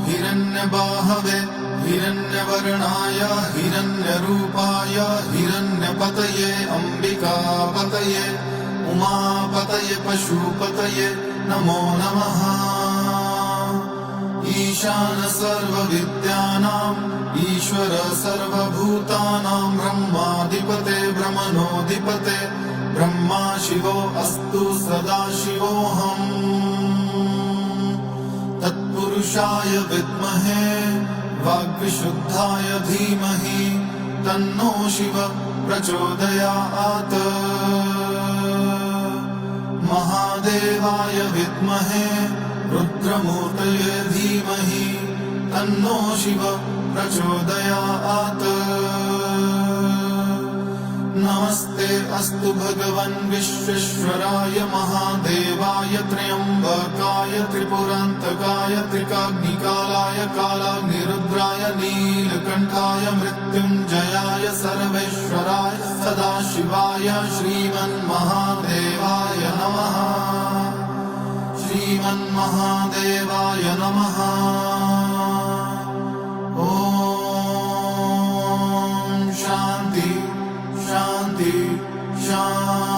हिरण्यबाहवे हिरण्यवर्णाय हिरण्यरूपाय हिरण्यपतये अम्बिकापतये उमापतये पशुपतये नमो नमः। ईशान सर्वविद्यानाम् ईश्वर सर्वभूतानां ब्रह्माधिपते ब्रह्मणोऽधिपते ब्रह्मा शिवो अस्तु सदाशिवोऽहम्। तत्पुरुषाय विद्महे वाग्विशुद्धाय धीमहि तन्नो शिव प्रचोदयात्। महादेवाय विद्महे रुद्रमूर्तये धीमहि तन्नो शिव प्रचोदयात्। नमस्ते अस्तु भगवन् विश्वेश्वराय महादेवाय त्र्यम्बकाय त्रिपुरान्तकाय त्रिकाग्निकालाय कालाग्निरुद्राय नीलकण्ठाय मृत्युञ्जयाय सर्वेश्वराय सदाशिवाय श्रीमन्महादेवाय नमः। श्रीमन्महादेवाय नमः। ॐ शान्ति शान्ति शान्ति।